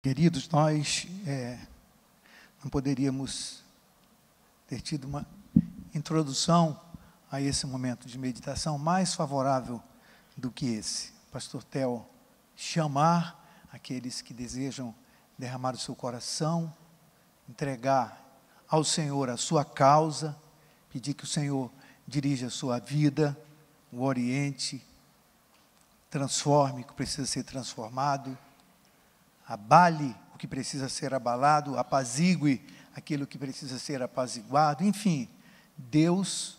Queridos, nós não poderíamos ter tido uma introdução a esse momento de meditação mais favorável do que esse. Pastor Theo, chamar aqueles que desejam derramar o seu coração, entregar ao Senhor a sua causa, pedir que o Senhor dirija a sua vida, o oriente, transforme o que precisa ser transformado, abale o que precisa ser abalado, apazigue aquilo que precisa ser apaziguado, enfim, Deus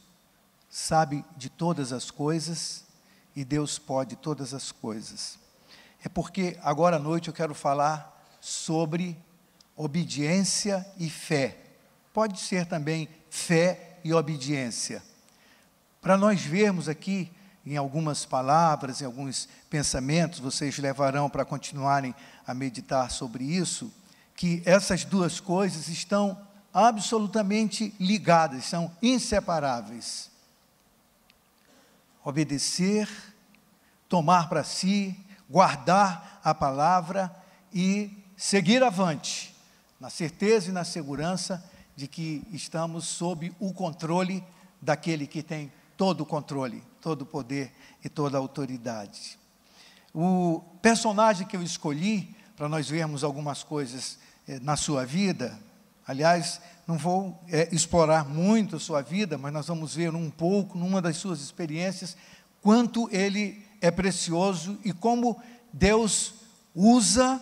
sabe de todas as coisas e Deus pode todas as coisas. É porque agora à noite eu quero falar sobre obediência e fé. Pode ser também fé e obediência. Para nós vermos aqui, em algumas palavras, em alguns pensamentos, vocês levarão para continuarem a meditar sobre isso, que essas duas coisas estão absolutamente ligadas, são inseparáveis. Obedecer, tomar para si, guardar a palavra e seguir avante, na certeza e na segurança de que estamos sob o controle daquele que tem todo o controle, todo o poder e toda a autoridade. O personagem que eu escolhi, para nós vermos algumas coisas na sua vida, aliás, não vou explorar muito a sua vida, mas nós vamos ver um pouco, numa das suas experiências, quanto ele é precioso e como Deus usa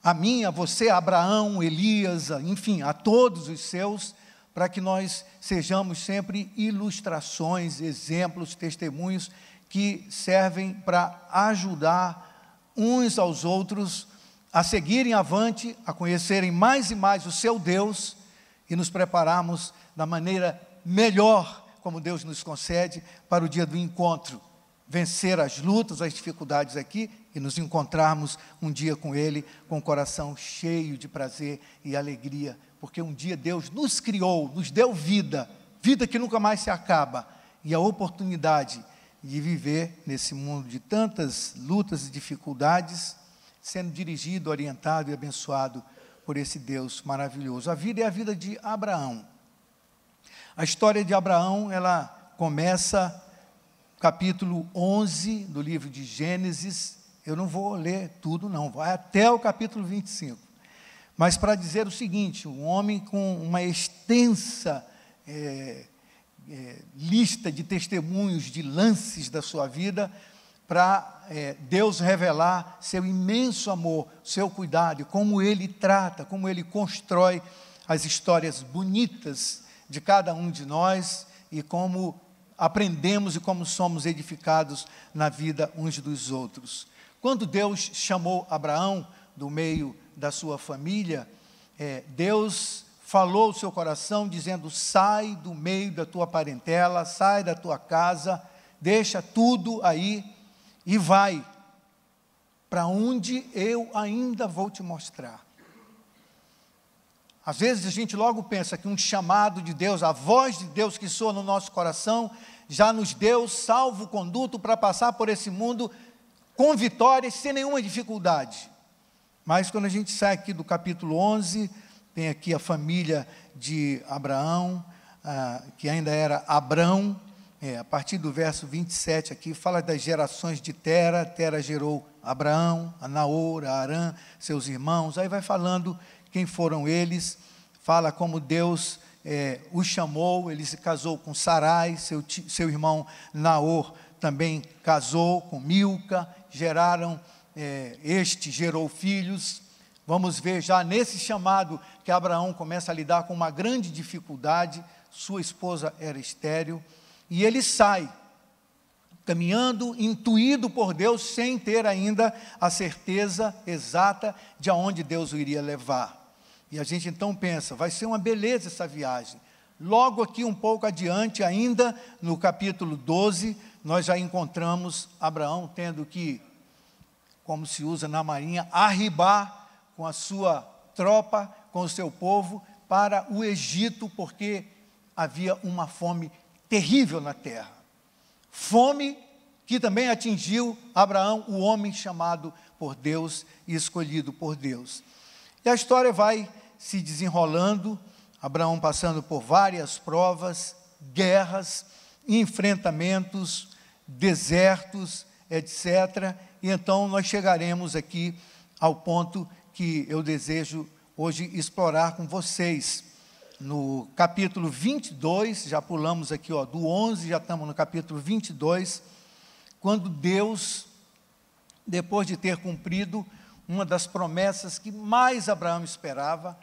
a mim, a você, a Abraão, Elias, enfim, a todos os seus, para que nós sejamos sempre ilustrações, exemplos, testemunhos que servem para ajudar uns aos outros a seguirem avante, a conhecerem mais e mais o seu Deus e nos prepararmos da maneira melhor, como Deus nos concede, para o dia do encontro, vencer as lutas, as dificuldades aqui e nos encontrarmos um dia com Ele, com o coração cheio de prazer e alegria, porque um dia Deus nos criou, nos deu vida, vida que nunca mais se acaba, e a oportunidade de viver nesse mundo de tantas lutas e dificuldades, sendo dirigido, orientado e abençoado por esse Deus maravilhoso. A vida é a vida de Abraão. A história de Abraão, ela começa no capítulo 11 do livro de Gênesis. Eu não vou ler tudo não, vai até o capítulo 25. Mas para dizer o seguinte, um homem com uma extensa lista de testemunhos, de lances da sua vida, para Deus revelar seu imenso amor, seu cuidado, e como Ele trata, como Ele constrói as histórias bonitas de cada um de nós, e como aprendemos e como somos edificados na vida uns dos outros. Quando Deus chamou Abraão do meio da sua família, Deus falou ao seu coração dizendo: sai do meio da tua parentela, sai da tua casa, deixa tudo aí e vai para onde eu ainda vou te mostrar. Às vezes a gente logo pensa que um chamado de Deus, a voz de Deus que soa no nosso coração, já nos deu salvo-conduto para passar por esse mundo com vitórias, sem nenhuma dificuldade. Mas quando a gente sai aqui do capítulo 11, tem aqui a família de Abraão, que ainda era Abrão, a partir do verso 27 aqui, fala das gerações de Tera. Tera gerou Abraão, a Naor, a Arã, seus irmãos, aí vai falando quem foram eles, fala como Deus o chamou, ele se casou com Sarai, seu irmão Naor também casou com Milca, geraram, este gerou filhos. Vamos ver já nesse chamado que Abraão começa a lidar com uma grande dificuldade, sua esposa era estéril, e ele sai, caminhando, intuído por Deus, sem ter ainda a certeza exata de aonde Deus o iria levar. E a gente então pensa, vai ser uma beleza essa viagem. Logo aqui um pouco adiante, ainda no capítulo 12, nós já encontramos Abraão tendo que, como se usa na marinha, arribar com a sua tropa, com o seu povo, para o Egito, porque havia uma fome terrível na terra. Fome que também atingiu Abraão, o homem chamado por Deus e escolhido por Deus. E a história vai se desenrolando, Abraão passando por várias provas, guerras, enfrentamentos, desertos, etc. E então nós chegaremos aqui ao ponto que eu desejo hoje explorar com vocês. No capítulo 22, já pulamos aqui do 11, já estamos no capítulo 22, quando Deus, depois de ter cumprido uma das promessas que mais Abraão esperava,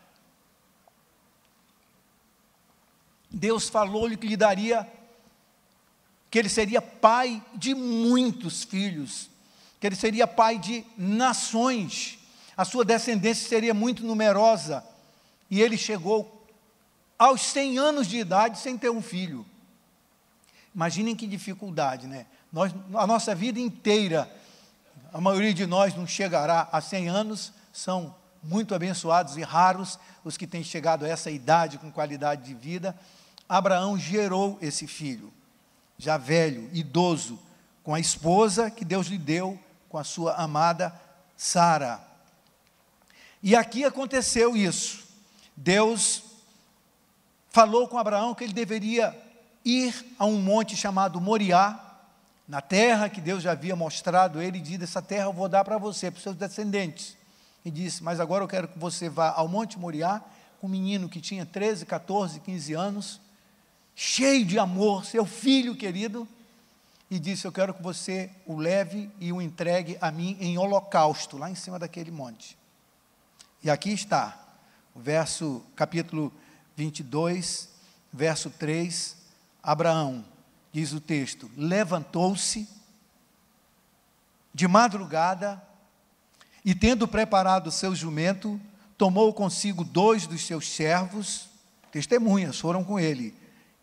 Deus falou-lhe que lhe daria, que ele seria pai de muitos filhos, que ele seria pai de nações, a sua descendência seria muito numerosa, e ele chegou aos 100 anos de idade sem ter um filho. Imaginem que dificuldade, né? A nossa vida inteira, a maioria de nós não chegará a 100 anos, são muito abençoados e raros os que têm chegado a essa idade com qualidade de vida. Abraão gerou esse filho, já velho, idoso, com a esposa que Deus lhe deu, com a sua amada Sara. E aqui aconteceu isso. Deus falou com Abraão que ele deveria ir a um monte chamado Moriá, na terra que Deus já havia mostrado a ele, e disse: essa terra eu vou dar para você, para os seus descendentes. E disse: mas agora eu quero que você vá ao monte Moriá, com um menino que tinha 13, 14, 15 anos, cheio de amor, seu filho querido, e disse: eu quero que você o leve e o entregue a mim em holocausto, lá em cima daquele monte. E aqui está, o capítulo 22, verso 3, Abraão, diz o texto, levantou-se de madrugada e, tendo preparado o seu jumento, tomou consigo 2 dos seus servos, testemunhas foram com ele,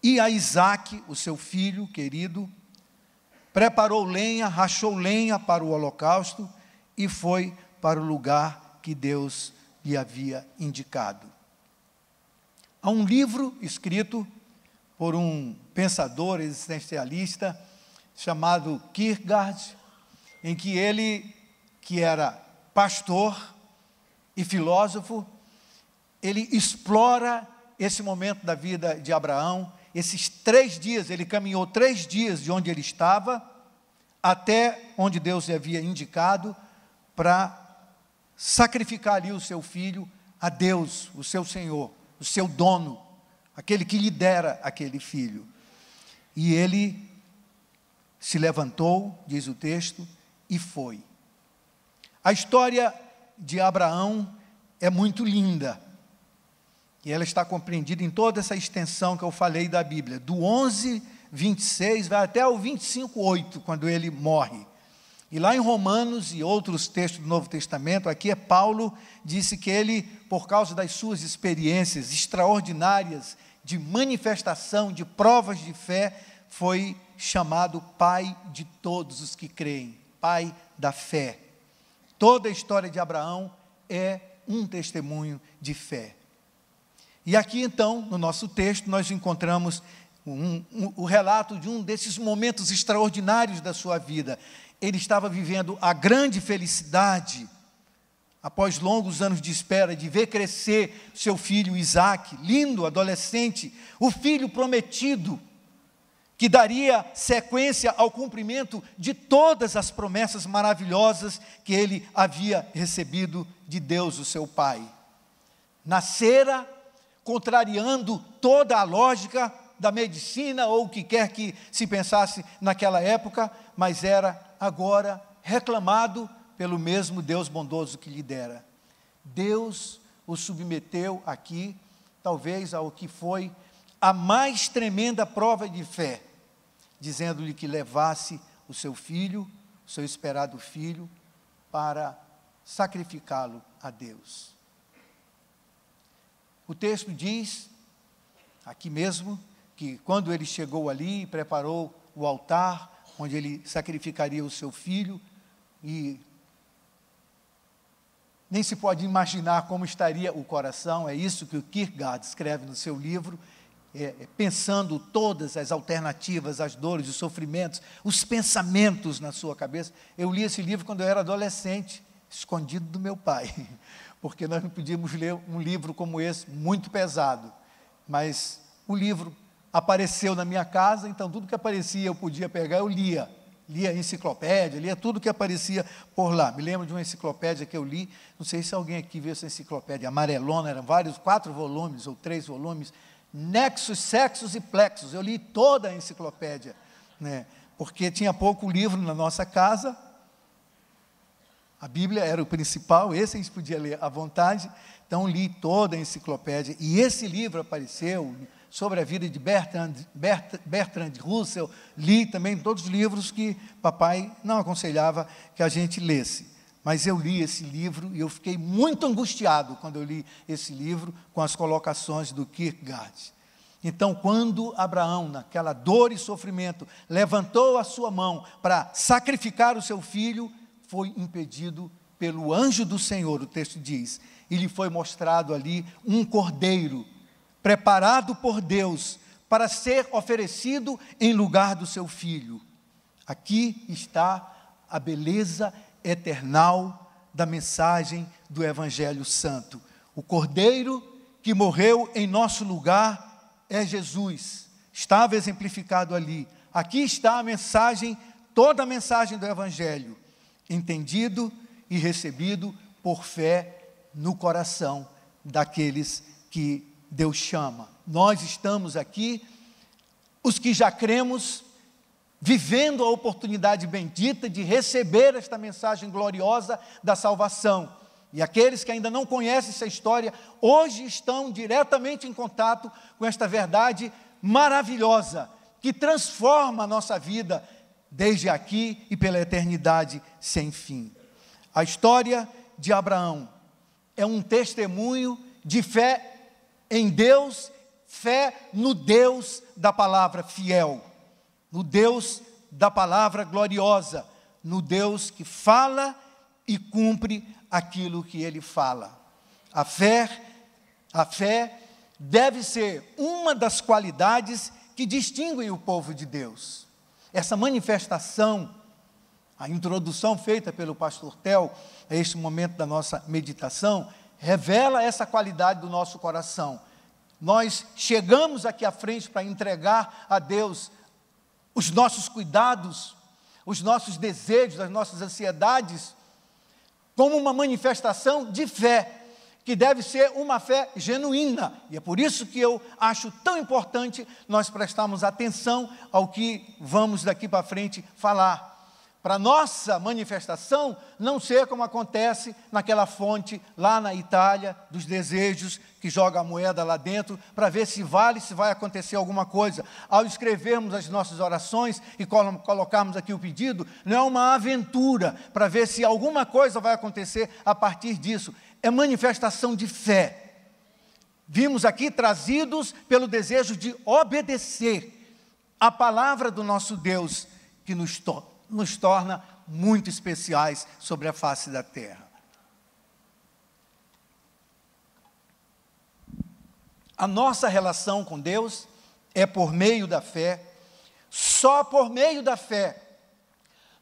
e a Isaque, o seu filho querido, preparou lenha, rachou lenha para o holocausto e foi para o lugar que Deus lhe havia indicado. Há um livro escrito por um pensador existencialista chamado Kierkegaard, em que ele, que era pastor e filósofo, ele explora esse momento da vida de Abraão. Esses 3 dias, ele caminhou 3 dias de onde ele estava, até onde Deus lhe havia indicado, para sacrificar ali o seu filho a Deus, o seu Senhor, o seu dono, aquele que lhe dera aquele filho. E ele se levantou, diz o texto, e foi. A história de Abraão é muito linda, e ela está compreendida em toda essa extensão que eu falei da Bíblia, do 11, 26, vai até o 25, 8, quando ele morre. E lá em Romanos e outros textos do Novo Testamento, aqui Paulo disse que ele, por causa das suas experiências extraordinárias de manifestação, de provas de fé, foi chamado pai de todos os que creem, pai da fé. Toda a história de Abraão é um testemunho de fé. E aqui então, no nosso texto, nós encontramos o relato de um desses momentos extraordinários da sua vida. Ele estava vivendo a grande felicidade, após longos anos de espera, de ver crescer seu filho Isaque, lindo, adolescente, o filho prometido, que daria sequência ao cumprimento de todas as promessas maravilhosas que ele havia recebido de Deus, o seu pai. Nascera contrariando toda a lógica da medicina, ou o que quer que se pensasse naquela época, mas era agora reclamado pelo mesmo Deus bondoso que lhe dera. Deus o submeteu aqui, talvez ao que foi a mais tremenda prova de fé, dizendo-lhe que levasse o seu filho, o seu esperado filho, para sacrificá-lo a Deus. O texto diz, aqui mesmo, que quando ele chegou ali e preparou o altar, onde ele sacrificaria o seu filho, e nem se pode imaginar como estaria o coração, é isso que o Kierkegaard escreve no seu livro, pensando todas as alternativas, as dores, os sofrimentos, os pensamentos na sua cabeça. Eu li esse livro quando eu era adolescente, escondido do meu pai, porque nós não podíamos ler um livro como esse, muito pesado, mas o livro apareceu na minha casa, então tudo que aparecia eu podia pegar, eu lia enciclopédia, lia tudo que aparecia por lá. Me lembro de uma enciclopédia que eu li, não sei se alguém aqui viu essa enciclopédia, amarelona, eram 4 volumes ou 3 volumes, Nexus, Sexus e Plexus, eu li toda a enciclopédia, né? Porque tinha pouco livro na nossa casa, a Bíblia era o principal, esse a gente podia ler à vontade, então li toda a enciclopédia, e esse livro apareceu sobre a vida de Bertrand Russell, li também todos os livros que papai não aconselhava que a gente lesse, mas eu li esse livro e eu fiquei muito angustiado quando eu li esse livro com as colocações do Kierkegaard. Então, quando Abraão, naquela dor e sofrimento, levantou a sua mão para sacrificar o seu filho, foi impedido pelo anjo do Senhor, o texto diz, e lhe foi mostrado ali um cordeiro, preparado por Deus, para ser oferecido em lugar do seu filho. Aqui está a beleza eternal da mensagem do Evangelho Santo. O cordeiro que morreu em nosso lugar é Jesus, estava exemplificado ali. Aqui está a mensagem, toda a mensagem do Evangelho, entendido e recebido por fé no coração daqueles que Deus chama. Nós estamos aqui, os que já cremos, vivendo a oportunidade bendita de receber esta mensagem gloriosa da salvação. E aqueles que ainda não conhecem essa história, hoje estão diretamente em contato com esta verdade maravilhosa, que transforma a nossa vida, desde aqui e pela eternidade sem fim. A história de Abraão é um testemunho de fé em Deus, fé no Deus da palavra fiel, no Deus da palavra gloriosa, no Deus que fala e cumpre aquilo que Ele fala. A fé deve ser uma das qualidades que distinguem o povo de Deus. Essa manifestação, a introdução feita pelo pastor Tel a este momento da nossa meditação, revela essa qualidade do nosso coração. Nós chegamos aqui à frente para entregar a Deus os nossos cuidados, os nossos desejos, as nossas ansiedades, como uma manifestação de fé, que deve ser uma fé genuína. E é por isso que eu acho tão importante nós prestarmos atenção ao que vamos daqui para frente falar. Para nossa manifestação não ser como acontece naquela fonte lá na Itália, dos desejos, que joga a moeda lá dentro, para ver se vai acontecer alguma coisa. Ao escrevermos as nossas orações e colocarmos aqui o pedido, não é uma aventura para ver se alguma coisa vai acontecer a partir disso. É manifestação de fé. Vimos aqui trazidos pelo desejo de obedecer a palavra do nosso Deus, que nos torna muito especiais sobre a face da terra. A nossa relação com Deus é por meio da fé. Só por meio da fé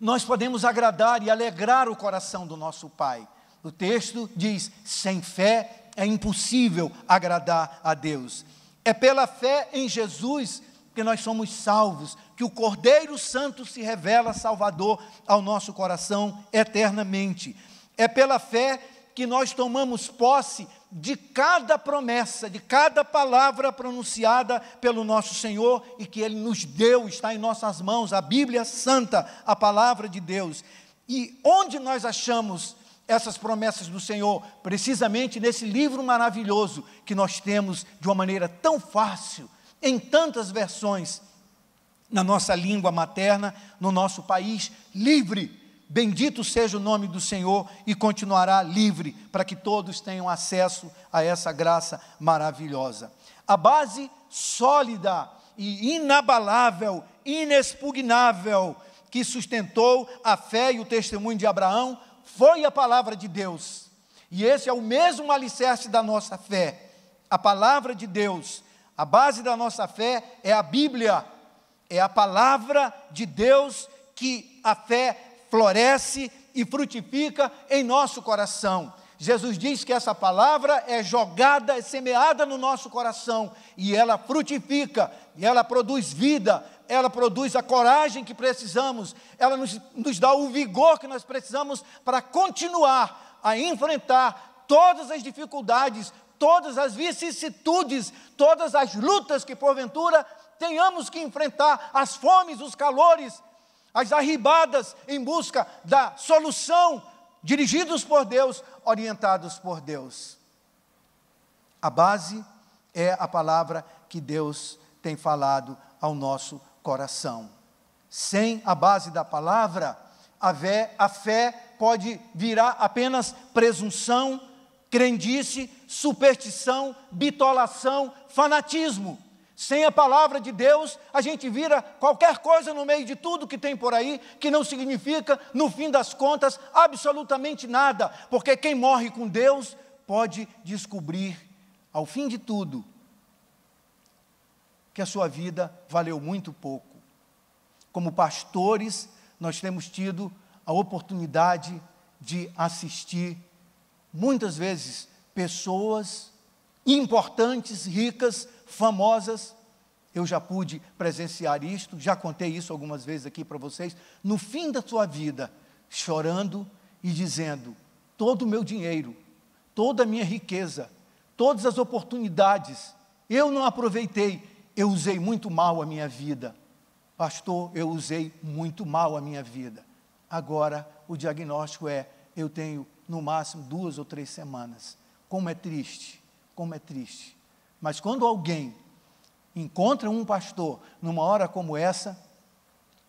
nós podemos agradar e alegrar o coração do nosso Pai. O texto diz: sem fé é impossível agradar a Deus. É pela fé em Jesus que nós somos salvos, que o Cordeiro Santo se revela Salvador ao nosso coração eternamente. É pela fé que nós tomamos posse de cada promessa, de cada palavra pronunciada pelo nosso Senhor e que Ele nos deu, está em nossas mãos, a Bíblia Santa, a palavra de Deus. E onde nós achamos essas promessas do Senhor? Precisamente nesse livro maravilhoso que nós temos de uma maneira tão fácil, em tantas versões, na nossa língua materna, no nosso país, livre. Bendito seja o nome do Senhor e continuará livre, para que todos tenham acesso a essa graça maravilhosa. A base sólida e inabalável, inexpugnável, que sustentou a fé e o testemunho de Abraão, foi a palavra de Deus. E esse é o mesmo alicerce da nossa fé, a palavra de Deus. A base da nossa fé é a Bíblia, é a palavra de Deus que a fé floresce e frutifica em nosso coração. Jesus diz que essa palavra é jogada, é semeada no nosso coração, e ela frutifica, e ela produz vida, ela produz a coragem que precisamos, ela nos dá o vigor que nós precisamos para continuar a enfrentar todas as dificuldades, todas as vicissitudes, todas as lutas que porventura tenhamos que enfrentar, as fomes, os calores, as arribadas em busca da solução, dirigidos por Deus, orientados por Deus. A base é a palavra que Deus tem falado ao nosso coração. Sem a base da palavra, a fé pode virar apenas presunção, crendice, superstição, bitolação, fanatismo. Sem a palavra de Deus, a gente vira qualquer coisa no meio de tudo que tem por aí, que não significa, no fim das contas, absolutamente nada, porque quem morre com Deus pode descobrir, ao fim de tudo, que a sua vida valeu muito pouco. Como pastores, nós temos tido a oportunidade de assistir, muitas vezes, pessoas importantes, ricas, famosas. Eu já pude presenciar isto, já contei isso algumas vezes aqui para vocês, no fim da sua vida, chorando e dizendo: todo o meu dinheiro, toda a minha riqueza, todas as oportunidades, eu não aproveitei, eu usei muito mal a minha vida. Pastor, eu usei muito mal a minha vida. Agora, o diagnóstico é: eu tenho no máximo 2 ou 3 semanas. Como é triste, como é triste. Mas quando alguém encontra um pastor numa hora como essa,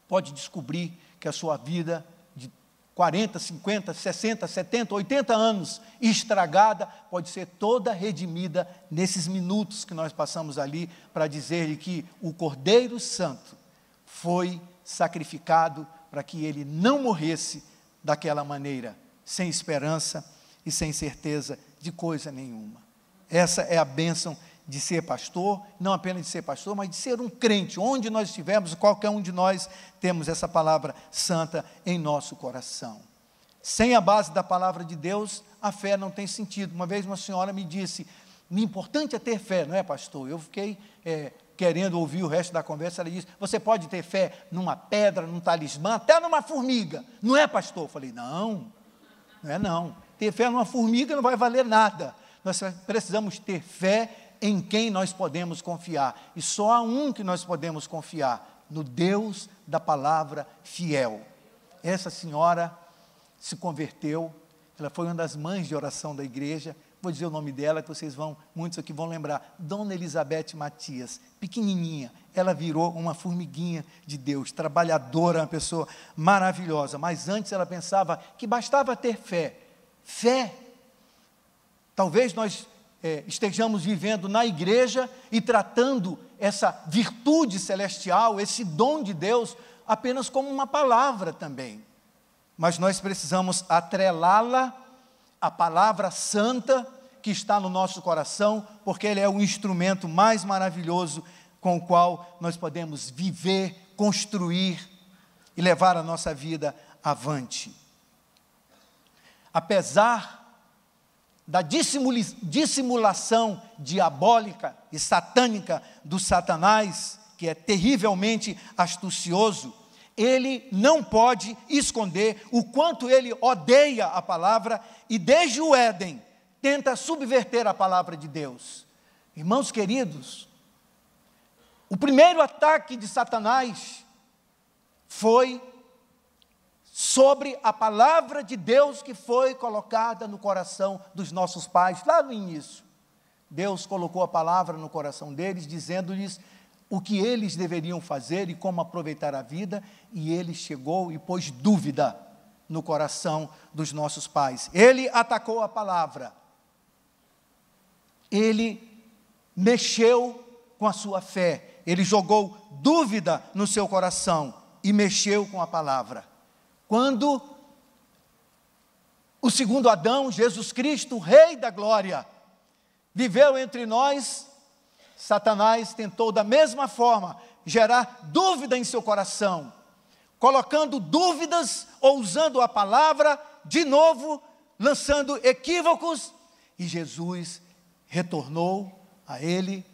pode descobrir que a sua vida de 40, 50, 60, 70, 80 anos estragada, pode ser toda redimida nesses minutos que nós passamos ali para dizer-lhe que o Cordeiro Santo foi sacrificado para que ele não morresse daquela maneira, sem esperança e sem certeza de coisa nenhuma. Essa é a bênção de ser pastor, não apenas de ser pastor, mas de ser um crente. Onde nós estivermos, qualquer um de nós temos essa palavra santa em nosso coração. Sem a base da palavra de Deus, a fé não tem sentido. Uma vez uma senhora me disse: o importante é ter fé, não é, pastor? Eu fiquei querendo ouvir o resto da conversa. Ela disse: você pode ter fé numa pedra, num talismã, até numa formiga, não é, pastor? Eu falei: não é não. Ter fé numa formiga não vai valer nada. Nós precisamos ter fé em quem nós podemos confiar, e só há um que nós podemos confiar: no Deus da palavra fiel. Essa senhora se converteu, ela foi uma das mães de oração da igreja. Vou dizer o nome dela, que muitos aqui vão lembrar: Dona Elizabeth Matias, pequenininha, ela virou uma formiguinha de Deus, trabalhadora, uma pessoa maravilhosa. Mas antes ela pensava que bastava ter fé. Talvez nós estejamos vivendo na igreja e tratando essa virtude celestial, esse dom de Deus, apenas como uma palavra também. Mas nós precisamos atrelá-la à palavra santa que está no nosso coração, porque ele é o instrumento mais maravilhoso com o qual nós podemos viver, construir e levar a nossa vida avante. Apesar da dissimulação diabólica e satânica do Satanás, que é terrivelmente astucioso, ele não pode esconder o quanto ele odeia a palavra e desde o Éden tenta subverter a palavra de Deus. Irmãos queridos, o primeiro ataque de Satanás foi sobre a palavra de Deus que foi colocada no coração dos nossos pais, lá no início. Deus colocou a palavra no coração deles, dizendo-lhes o que eles deveriam fazer e como aproveitar a vida, e ele chegou e pôs dúvida no coração dos nossos pais. Ele atacou a palavra, ele mexeu com a sua fé, ele jogou dúvida no seu coração e mexeu com a palavra. Quando o segundo Adão, Jesus Cristo, Rei da Glória, viveu entre nós, Satanás tentou da mesma forma gerar dúvida em seu coração, colocando dúvidas ou usando a palavra, de novo, lançando equívocos, e Jesus retornou a ele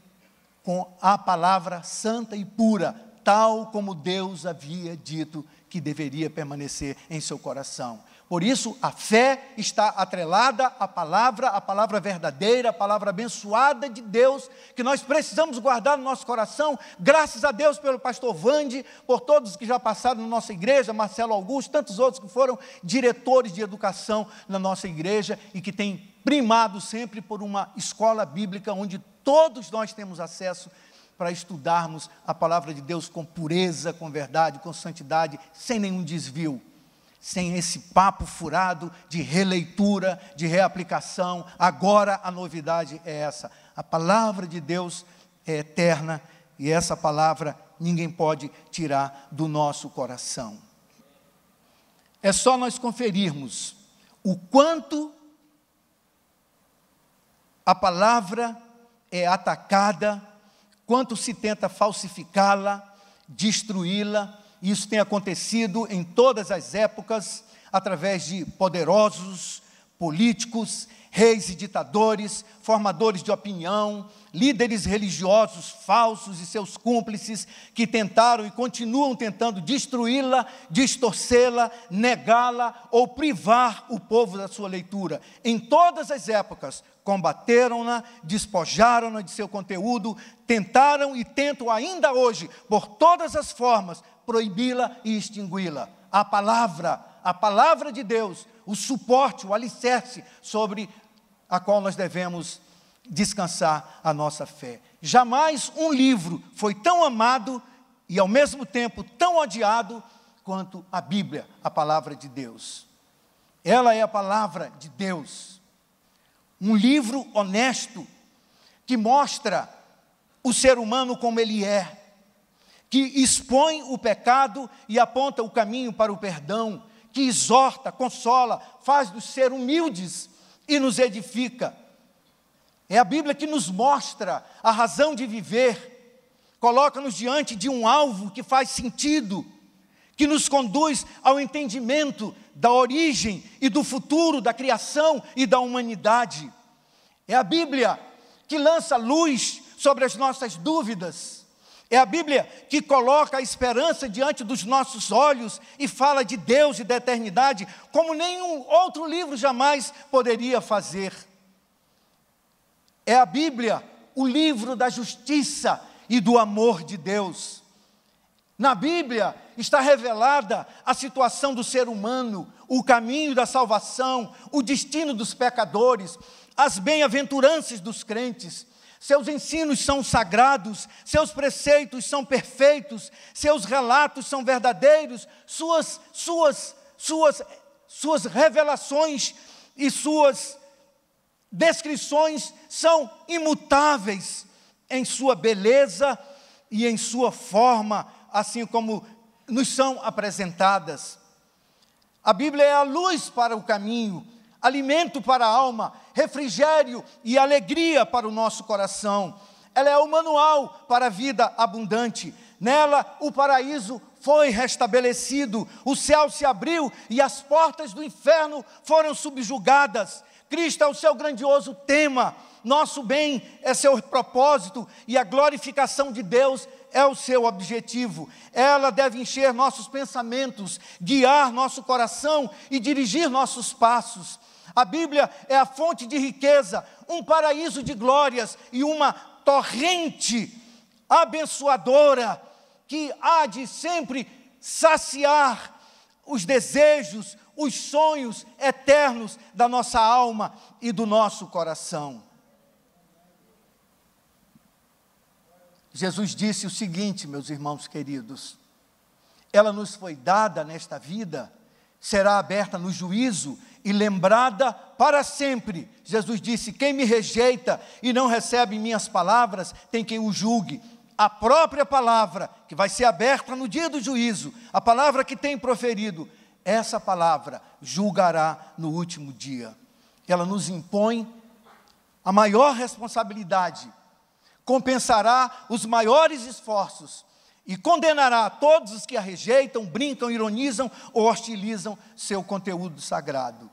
com a palavra santa e pura, tal como Deus havia dito que deveria permanecer em seu coração. Por isso, a fé está atrelada à palavra verdadeira, a palavra abençoada de Deus, que nós precisamos guardar no nosso coração. Graças a Deus pelo pastor Vande, por todos que já passaram na nossa igreja, Marcelo Augusto, tantos outros que foram diretores de educação na nossa igreja e que têm primado sempre por uma escola bíblica onde todos nós temos acesso para estudarmos a palavra de Deus com pureza, com verdade, com santidade, sem nenhum desvio. Sem esse papo furado de releitura, de reaplicação. Agora a novidade é essa. A palavra de Deus é eterna e essa palavra ninguém pode tirar do nosso coração. É só nós conferirmos o quanto a palavra é atacada, quanto se tenta falsificá-la, destruí-la. Isso tem acontecido em todas as épocas, através de poderosos, políticos, reis e ditadores, formadores de opinião, líderes religiosos falsos e seus cúmplices, que tentaram e continuam tentando destruí-la, distorcê-la, negá-la ou privar o povo da sua leitura. Em todas as épocas, combateram-na, despojaram-na de seu conteúdo, tentaram e tentam ainda hoje, por todas as formas, proibi-la e extingui-la. A palavra de Deus, o suporte, o alicerce sobre a qual nós devemos descansar a nossa fé. Jamais um livro foi tão amado e ao mesmo tempo tão odiado quanto a Bíblia, a palavra de Deus. Ela é a palavra de Deus. Um livro honesto que mostra o ser humano como ele é, que expõe o pecado e aponta o caminho para o perdão, que exorta, consola, faz-nos ser humildes e nos edifica. É a Bíblia que nos mostra a razão de viver, coloca-nos diante de um alvo que faz sentido, que nos conduz ao entendimento da origem e do futuro da criação e da humanidade. É a Bíblia que lança luz sobre as nossas dúvidas. É a Bíblia que coloca a esperança diante dos nossos olhos e fala de Deus e da eternidade, como nenhum outro livro jamais poderia fazer. É a Bíblia, o livro da justiça e do amor de Deus. Na Bíblia está revelada a situação do ser humano, o caminho da salvação, o destino dos pecadores, as bem-aventuranças dos crentes. Seus ensinos são sagrados, seus preceitos são perfeitos, seus relatos são verdadeiros, suas revelações e suas descrições são imutáveis em sua beleza e em sua forma, assim como nos são apresentadas. A Bíblia é a luz para o caminho, alimento para a alma, refrigério e alegria para o nosso coração. Ela é o manual para a vida abundante. Nela, o paraíso foi restabelecido, o céu se abriu e as portas do inferno foram subjugadas. Cristo é o seu grandioso tema, nosso bem é seu propósito e a glorificação de Deus é o seu objetivo. Ela deve encher nossos pensamentos, guiar nosso coração e dirigir nossos passos. A Bíblia é a fonte de riqueza, um paraíso de glórias e uma torrente abençoadora que há de sempre saciar os desejos, os sonhos eternos da nossa alma e do nosso coração. Jesus disse o seguinte, meus irmãos queridos: ela nos foi dada nesta vida, será aberta no juízo e lembrada para sempre. Jesus disse: quem me rejeita e não recebe minhas palavras, tem quem o julgue. A própria palavra que vai ser aberta no dia do juízo, a palavra que tem proferido, essa palavra julgará no último dia. Ela nos impõe a maior responsabilidade, compensará os maiores esforços e condenará todos os que a rejeitam, brincam, ironizam ou hostilizam seu conteúdo sagrado.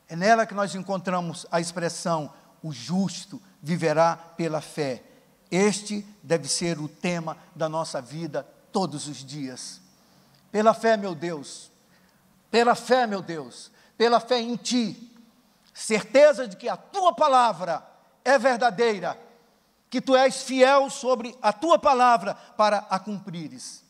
É nela que nós encontramos a expressão: o justo viverá pela fé. Este deve ser o tema da nossa vida todos os dias. Pela fé, meu Deus, pela fé, meu Deus, pela fé em Ti, certeza de que a Tua palavra é verdadeira, que Tu és fiel sobre a Tua palavra para a cumprires.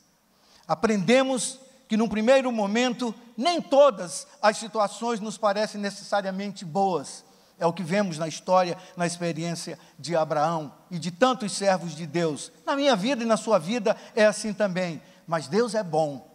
Aprendemos que num primeiro momento, nem todas as situações nos parecem necessariamente boas. É o que vemos na história, na experiência de Abraão e de tantos servos de Deus. Na minha vida e na sua vida é assim também. Mas Deus é bom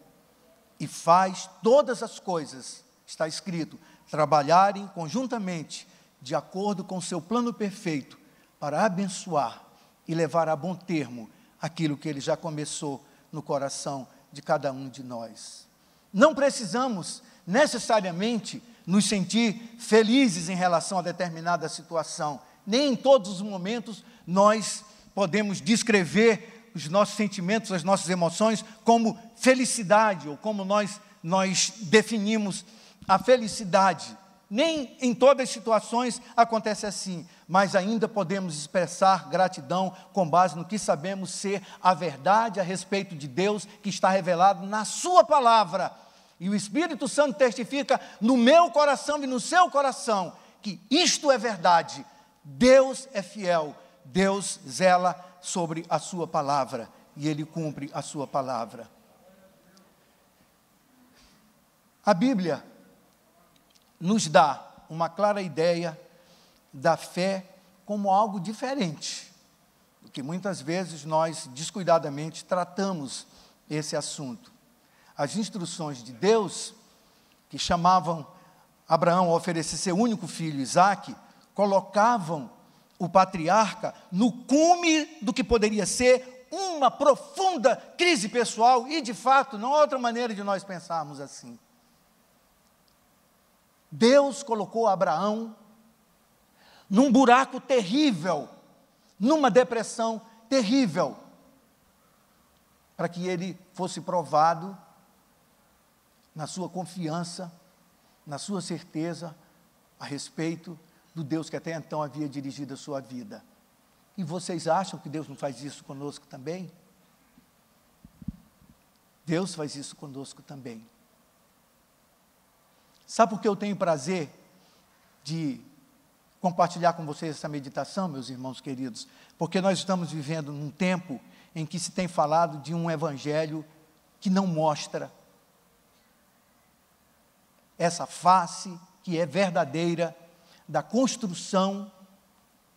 e faz todas as coisas, está escrito, trabalharem conjuntamente, de acordo com o seu plano perfeito, para abençoar e levar a bom termo aquilo que Ele já começou no coração de cada um de nós. Não precisamos necessariamente nos sentir felizes em relação a determinada situação. Nem em todos os momentos nós podemos descrever os nossos sentimentos, as nossas emoções como felicidade, ou como nós definimos a felicidade. Nem em todas as situações acontece assim, mas ainda podemos expressar gratidão com base no que sabemos ser a verdade a respeito de Deus, que está revelado na Sua palavra. E o Espírito Santo testifica no meu coração e no seu coração que isto é verdade. Deus é fiel, Deus zela sobre a Sua palavra e Ele cumpre a Sua palavra. A Bíblia nos dá uma clara ideia da fé como algo diferente, do que muitas vezes nós descuidadamente tratamos esse assunto. As instruções de Deus, que chamavam Abraão a oferecer seu único filho, Isaque, colocavam o patriarca no cume do que poderia ser uma profunda crise pessoal, e de fato não há outra maneira de nós pensarmos assim. Deus colocou Abraão num buraco terrível, numa depressão terrível, para que ele fosse provado na sua confiança, na sua certeza a respeito do Deus que até então havia dirigido a sua vida. E vocês acham que Deus não faz isso conosco também? Deus faz isso conosco também. Sabe por que eu tenho prazer de compartilhar com vocês essa meditação, meus irmãos queridos? Porque nós estamos vivendo num tempo em que se tem falado de um evangelho que não mostra essa face que é verdadeira da construção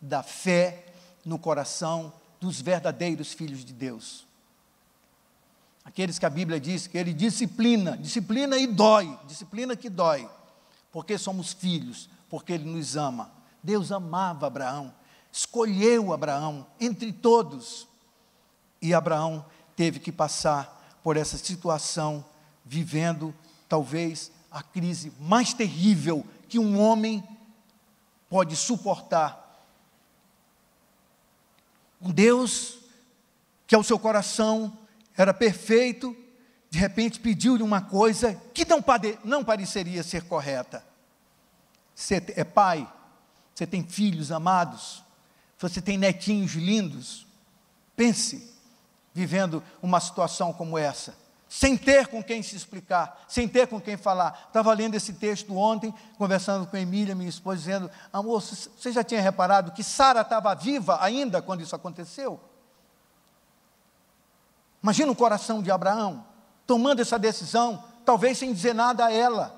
da fé no coração dos verdadeiros filhos de Deus. Aqueles que a Bíblia diz que Ele disciplina e dói, disciplina que dói, porque somos filhos, porque Ele nos ama. Deus amava Abraão, escolheu Abraão entre todos, e Abraão teve que passar por essa situação, vivendo talvez a crise mais terrível que um homem pode suportar. Um Deus que ao seu coração era perfeito, de repente pediu-lhe uma coisa que não pareceria ser correta. Você é pai, você tem filhos amados, você tem netinhos lindos. Pense, vivendo uma situação como essa, sem ter com quem se explicar, sem ter com quem falar. Estava lendo esse texto ontem, conversando com a Emília, minha esposa, dizendo: amor, você já tinha reparado que Sara estava viva ainda quando isso aconteceu? Imagina o coração de Abraão, tomando essa decisão, talvez sem dizer nada a ela.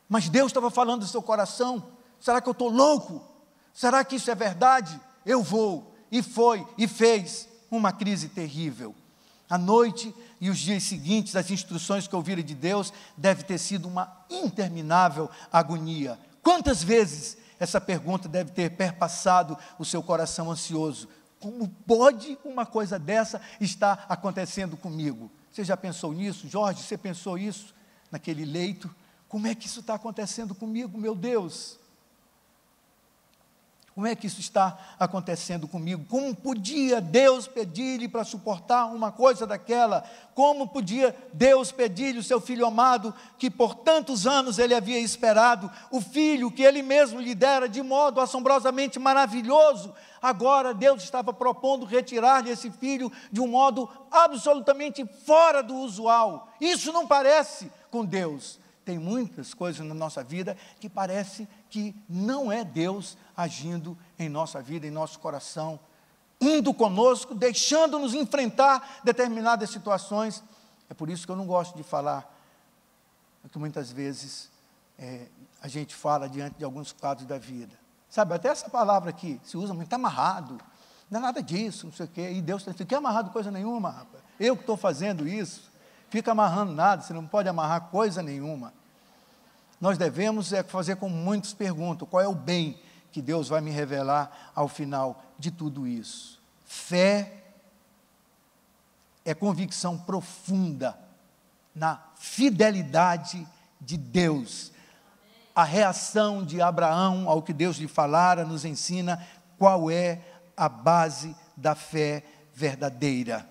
Mas Deus estava falando do seu coração: será que eu estou louco? Será que isso é verdade? Eu vou. E foi, e fez uma crise terrível. A noite e os dias seguintes, as instruções que ouviram de Deus, deve ter sido uma interminável agonia. Quantas vezes essa pergunta deve ter perpassado o seu coração ansioso? Como pode uma coisa dessa estar acontecendo comigo? Você já pensou nisso? Jorge, você pensou isso naquele leito? Como é que isso está acontecendo comigo, meu Deus? Como é que isso está acontecendo comigo? Como podia Deus pedir-lhe para suportar uma coisa daquela? Como podia Deus pedir-lhe o seu filho amado, que por tantos anos ele havia esperado, o filho que ele mesmo lhe dera de modo assombrosamente maravilhoso? Agora Deus estava propondo retirar-lhe esse filho de um modo absolutamente fora do usual. Isso não parece com Deus. Tem muitas coisas na nossa vida que parece que não é Deus agindo em nossa vida, em nosso coração, indo conosco, deixando-nos enfrentar determinadas situações. É por isso que eu não gosto de falar o que muitas vezes a gente fala diante de alguns quadros da vida. Sabe, até essa palavra aqui se usa muito, está amarrado, não é nada disso, não sei o quê, e Deus está dizendo, não quer amarrado coisa nenhuma, rapaz. Eu que estou fazendo isso, fica amarrando nada, você não pode amarrar coisa nenhuma. Nós devemos fazer como muitos perguntam, qual é o bem que Deus vai me revelar ao final de tudo isso? Fé é convicção profunda na fidelidade de Deus. A reação de Abraão ao que Deus lhe falara nos ensina qual é a base da fé verdadeira.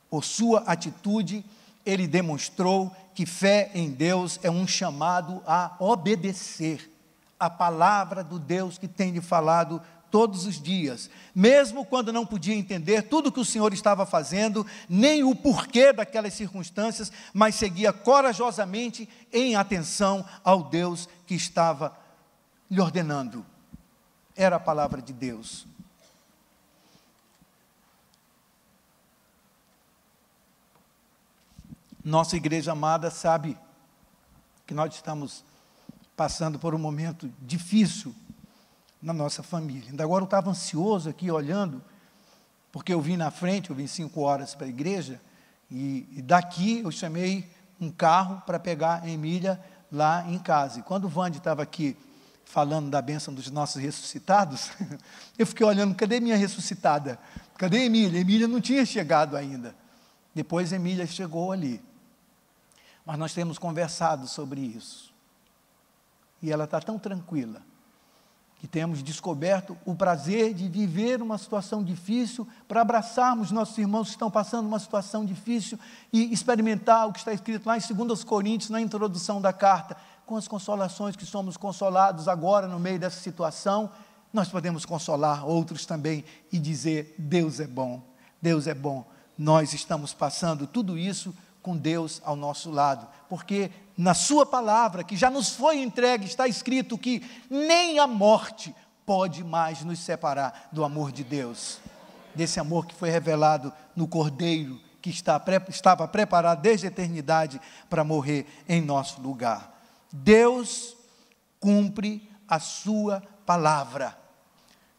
Por sua atitude, ele demonstrou que fé em Deus é um chamado a obedecer a palavra do Deus que tem lhe falado todos os dias, mesmo quando não podia entender tudo que o Senhor estava fazendo, nem o porquê daquelas circunstâncias, mas seguia corajosamente em atenção ao Deus que estava lhe ordenando. Era a palavra de Deus. Nossa igreja amada sabe que nós estamos passando por um momento difícil na nossa família. Ainda agora eu estava ansioso aqui olhando, porque eu vim na frente, eu vim 5 horas para a igreja, e daqui eu chamei um carro para pegar a Emília lá em casa. E quando o Vande estava aqui falando da bênção dos nossos ressuscitados, eu fiquei olhando, cadê minha ressuscitada? Cadê a Emília? A Emília não tinha chegado ainda. Depois a Emília chegou ali. Mas nós temos conversado sobre isso. E ela está tão tranquila, que temos descoberto o prazer de viver uma situação difícil, para abraçarmos nossos irmãos que estão passando uma situação difícil e experimentar o que está escrito lá em 2 Coríntios, na introdução da carta, com as consolações que somos consolados agora no meio dessa situação, nós podemos consolar outros também e dizer, Deus é bom, Deus é bom. Nós estamos passando tudo isso com Deus ao nosso lado, porque na sua palavra, que já nos foi entregue, está escrito que nem a morte pode mais nos separar do amor de Deus, desse amor que foi revelado no Cordeiro, que estava preparado desde a eternidade para morrer em nosso lugar. Deus cumpre a sua palavra,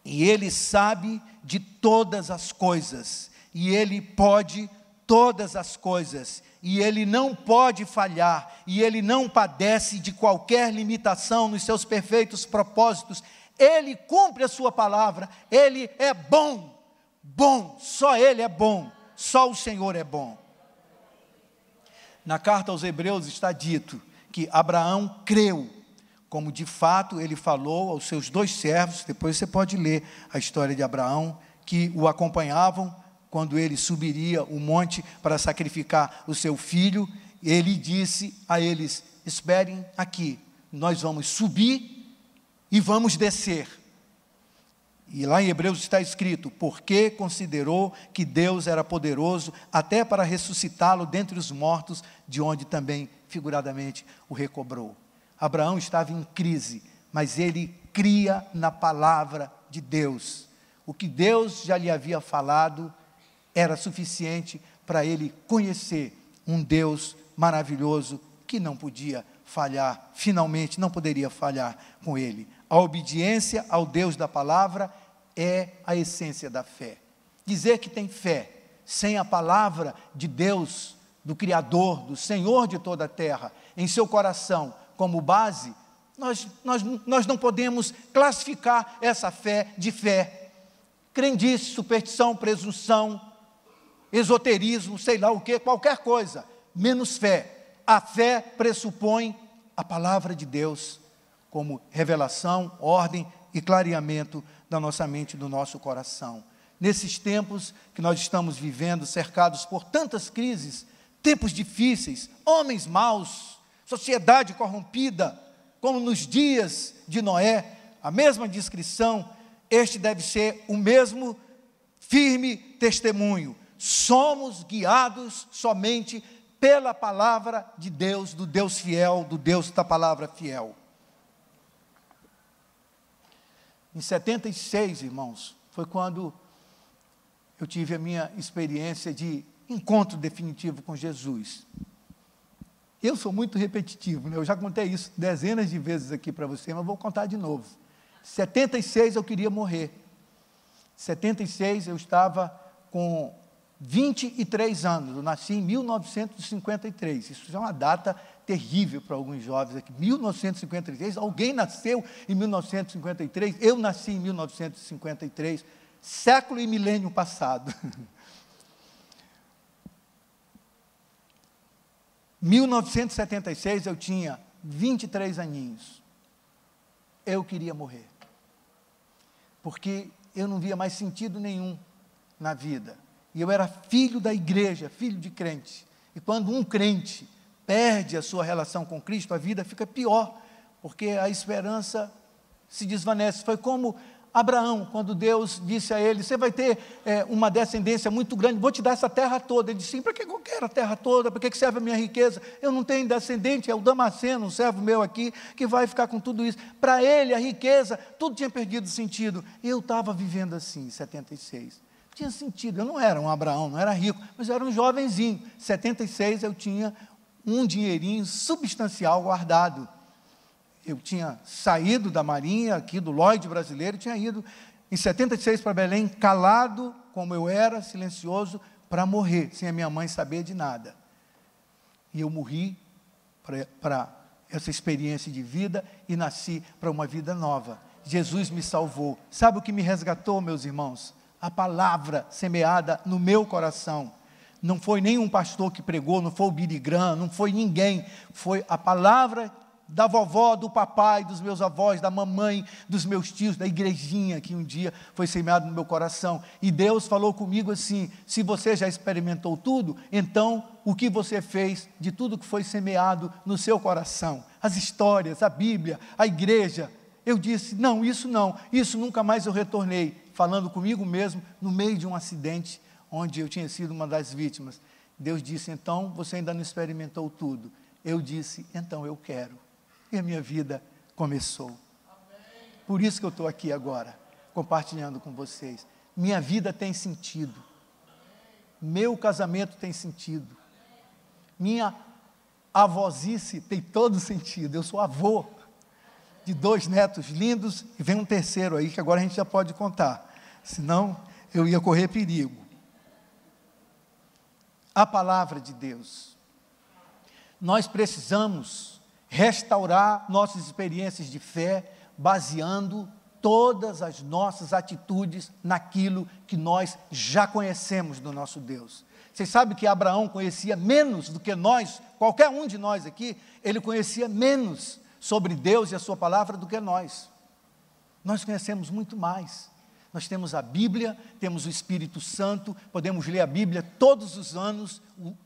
e Ele sabe de todas as coisas, e Ele pode todas as coisas, e Ele não pode falhar, e Ele não padece de qualquer limitação nos seus perfeitos propósitos. Ele cumpre a sua palavra, Ele é bom, bom, só Ele é bom, só o Senhor é bom. Na carta aos Hebreus está dito que Abraão creu, como de fato ele falou aos seus 2 servos, depois você pode ler a história de Abraão, que o acompanhavam, quando ele subiria o monte para sacrificar o seu filho. Ele disse a eles, esperem aqui, nós vamos subir e vamos descer. E lá em Hebreus está escrito, porque considerou que Deus era poderoso até para ressuscitá-lo dentre os mortos, de onde também, figuradamente, o recobrou. Abraão estava em crise, mas ele cria na palavra de Deus. O que Deus já lhe havia falado era suficiente para ele conhecer um Deus maravilhoso que não podia falhar, finalmente não poderia falhar com ele. A obediência ao Deus da palavra é a essência da fé. Dizer que tem fé sem a palavra de Deus, do Criador, do Senhor de toda a terra, em seu coração como base, nós não podemos classificar essa fé de fé. Crendice, superstição, presunção, esoterismo, sei lá o que, qualquer coisa, menos fé. A fé pressupõe a palavra de Deus como revelação, ordem e clareamento da nossa mente e do nosso coração. Nesses tempos que nós estamos vivendo, cercados por tantas crises, tempos difíceis, homens maus, sociedade corrompida, como nos dias de Noé, a mesma descrição, este deve ser o mesmo firme testemunho. Somos guiados somente pela palavra de Deus, do Deus fiel, do Deus da palavra fiel. Em 76, irmãos, foi quando eu tive a minha experiência de encontro definitivo com Jesus. Eu sou muito repetitivo, né? Eu já contei isso dezenas de vezes aqui para você, mas vou contar de novo. 76 eu queria morrer. 76 eu estava com 23 anos, eu nasci em 1953, isso já é uma data terrível para alguns jovens aqui, 1953, alguém nasceu em 1953, eu nasci em 1953, século e milênio passado. 1976 eu tinha 23 aninhos, eu queria morrer, porque eu não via mais sentido nenhum na vida, e eu era filho da igreja, filho de crente, e quando um crente perde a sua relação com Cristo, a vida fica pior, porque a esperança se desvanece. Foi como Abraão, quando Deus disse a ele, você vai ter uma descendência muito grande, vou te dar essa terra toda. Ele disse, sim, para que eu quero a terra toda, para que serve a minha riqueza? Eu não tenho descendente, é o Damasceno, um servo meu aqui, que vai ficar com tudo isso. Para ele, a riqueza, tudo tinha perdido sentido. Eu estava vivendo assim, em 76. Tinha sentido, eu não era um Abraão, não era rico, mas eu era um jovenzinho. Em 76 eu tinha um dinheirinho substancial guardado. Eu tinha saído da Marinha, aqui do Lloyd brasileiro, tinha ido em 76 para Belém, calado como eu era, silencioso, para morrer, sem a minha mãe saber de nada. E eu morri para essa experiência de vida e nasci para uma vida nova. Jesus me salvou. Sabe o que me resgatou, meus irmãos? A palavra semeada no meu coração. Não foi nenhum pastor que pregou, não foi o Billy Graham, não foi ninguém. Foi a palavra da vovó, do papai, dos meus avós, da mamãe, dos meus tios, da igrejinha que um dia foi semeado no meu coração. E Deus falou comigo assim, se você já experimentou tudo, então o que você fez de tudo que foi semeado no seu coração? As histórias, a Bíblia, a igreja. Eu disse, não, isso nunca mais eu retornei. Falando comigo mesmo, no meio de um acidente, onde eu tinha sido uma das vítimas. Deus disse, então, você ainda não experimentou tudo. Eu disse, então eu quero. E a minha vida começou. Por isso que eu estou aqui agora, compartilhando com vocês. Minha vida tem sentido. Meu casamento tem sentido. Minha avózice tem todo sentido. Eu sou avô de 2 netos lindos, e vem um terceiro aí, que agora a gente já pode contar. Senão, eu ia correr perigo. A palavra de Deus. Nós precisamos restaurar nossas experiências de fé, baseando todas as nossas atitudes naquilo que nós já conhecemos do nosso Deus. Vocês sabem que Abraão conhecia menos do que nós, qualquer um de nós aqui, ele conhecia menos sobre Deus e a sua palavra do que nós. Nós conhecemos muito mais. Nós temos a Bíblia, temos o Espírito Santo, podemos ler a Bíblia todos os anos,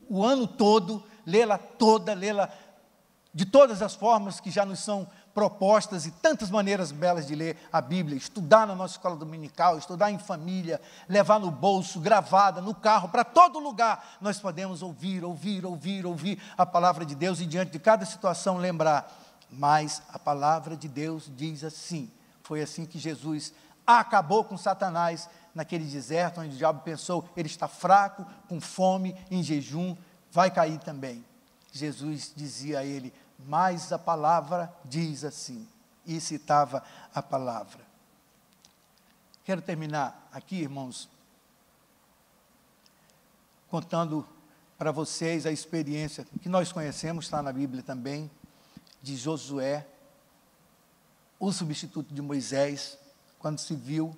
o ano todo, lê-la toda, lê-la de todas as formas que já nos são propostas e tantas maneiras belas de ler a Bíblia, estudar na nossa escola dominical, estudar em família, levar no bolso, gravada, no carro, para todo lugar, nós podemos ouvir a palavra de Deus e diante de cada situação lembrar, mas a palavra de Deus diz assim, foi assim que Jesus acabou com Satanás naquele deserto, onde o diabo pensou, ele está fraco, com fome, em jejum, vai cair também. Jesus dizia a ele, mas a palavra diz assim, e citava a palavra. Quero terminar aqui, irmãos, contando para vocês a experiência que nós conhecemos, está na Bíblia também, de Josué, o substituto de Moisés, quando se viu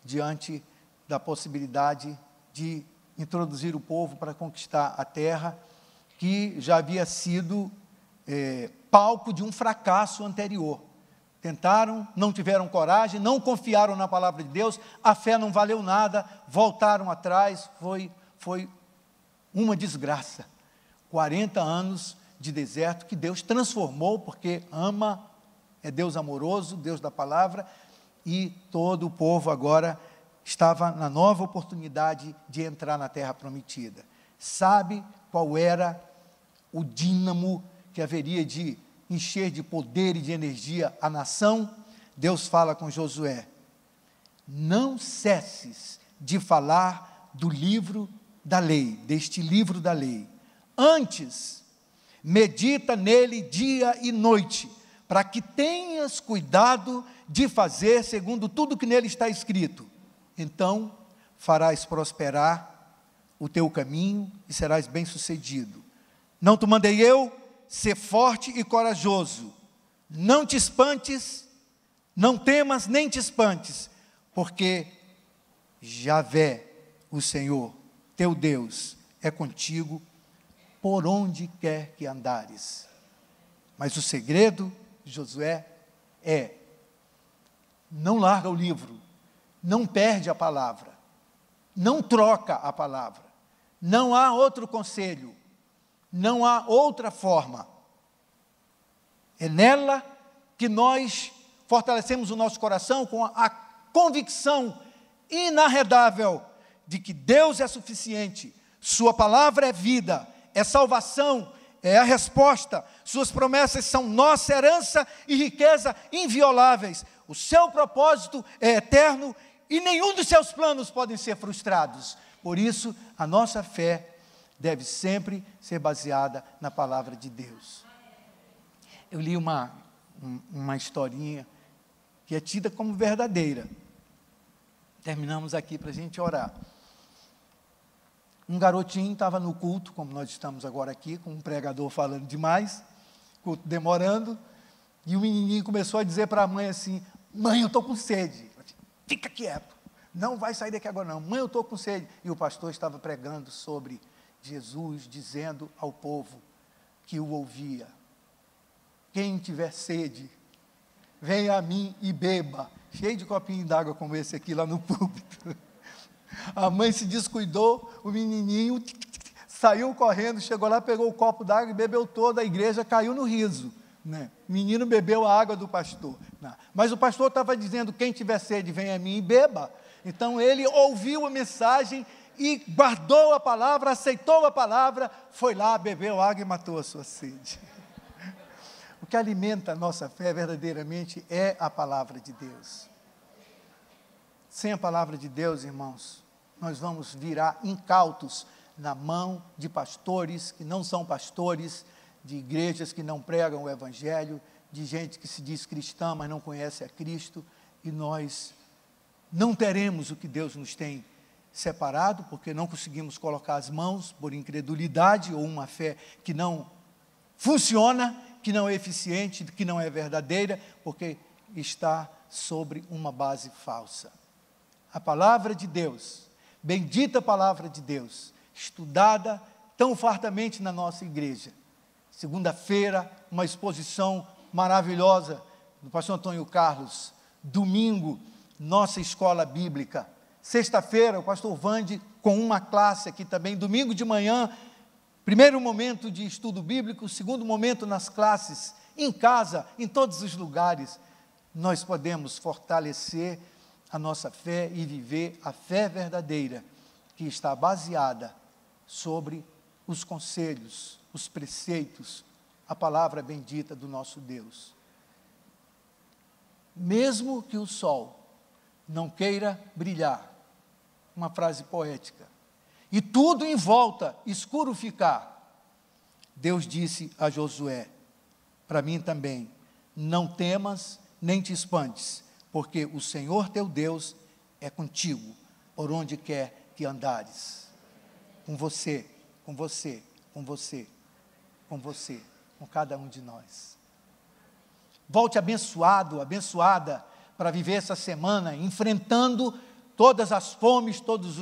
diante da possibilidade de introduzir o povo para conquistar a terra, que já havia sido palco de um fracasso anterior. tentaram, não tiveram coragem, não confiaram na palavra de Deus, a fé não valeu nada, voltaram atrás, foi uma desgraça. 40 anos de deserto que Deus transformou, porque ama, é Deus amoroso, Deus da palavra, e todo o povo agora estava na nova oportunidade de entrar na terra prometida. Sabe qual era o dínamo que haveria de encher de poder e de energia a nação? Deus fala com Josué: não cesses de falar do livro da lei, deste livro da lei. Antes, medita nele dia e noite, para que tenhas cuidado de fazer segundo tudo que nele está escrito. Então farás prosperar o teu caminho e serás bem-sucedido. Não te mandei eu? Ser forte e corajoso. Não te espantes, não temas nem te espantes, porque Javé, o Senhor, teu Deus, é contigo por onde quer que andares. Mas o segredo, Josué, é: não larga o livro, não perde a palavra, não troca a palavra, não há outro conselho, não há outra forma. É nela que nós fortalecemos o nosso coração com a convicção inarredável de que Deus é suficiente, sua palavra é vida, é salvação, é a resposta, suas promessas são nossa herança e riqueza invioláveis, o seu propósito é eterno e nenhum dos seus planos podem ser frustrados. Por isso, a nossa fé deve sempre ser baseada na palavra de Deus. Eu li uma historinha que é tida como verdadeira. Terminamos aqui para a gente orar. Um garotinho estava no culto, como nós estamos agora aqui, com um pregador falando demais, culto demorando, e o menininho começou a dizer para a mãe assim: mãe, eu estou com sede. Fica quieto, não vai sair daqui agora não. Mãe, eu estou com sede. E o pastor estava pregando sobre Jesus, dizendo ao povo que o ouvia: quem tiver sede, venha a mim e beba. Cheio de copinho d'água como esse aqui lá no púlpito. A mãe se descuidou, o menininho saiu correndo, chegou lá, pegou o copo d'água e bebeu toda. A igreja caiu no riso, né? O menino bebeu a água do pastor, né? Mas o pastor estava dizendo: quem tiver sede, venha a mim e beba. Então ele ouviu a mensagem e guardou a palavra, aceitou a palavra, foi lá, bebeu água e matou a sua sede. O que alimenta a nossa fé verdadeiramente é a palavra de Deus. Sem a palavra de Deus, irmãos, nós vamos virar incautos na mão de pastores que não são pastores, de igrejas que não pregam o evangelho, de gente que se diz cristã, mas não conhece a Cristo, e nós não teremos o que Deus nos tem separado, porque não conseguimos colocar as mãos por incredulidade ou uma fé que não funciona, que não é eficiente, que não é verdadeira, porque está sobre uma base falsa. A palavra de Deus, bendita palavra de Deus, estudada tão fartamente na nossa igreja. Segunda-feira, uma exposição maravilhosa do pastor Antônio Carlos. Domingo, nossa escola bíblica. Sexta-feira, o pastor Vande com uma classe aqui também. Domingo de manhã, primeiro momento de estudo bíblico, segundo momento nas classes, em casa, em todos os lugares. Nós podemos fortalecer a nossa fé e viver a fé verdadeira, que está baseada sobre os conselhos, os preceitos, a palavra bendita do nosso Deus. Mesmo que o sol não queira brilhar, uma frase poética, e tudo em volta escuro ficar, Deus disse a Josué, para mim também: não temas nem te espantes, porque o Senhor teu Deus é contigo, por onde quer que andares. Com você, com você, com você, com você, com cada um de nós. Volte abençoado, abençoada, para viver essa semana, enfrentando todas as fomes, todos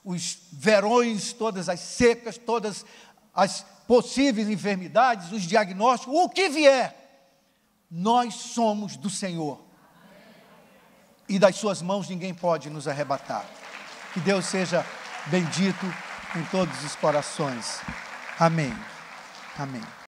os verões, todas as secas, todas as possíveis enfermidades, os diagnósticos, o que vier. nós somos do Senhor. E das suas mãos ninguém pode nos arrebatar. Que Deus seja bendito em todos os corações. Amém. Amém.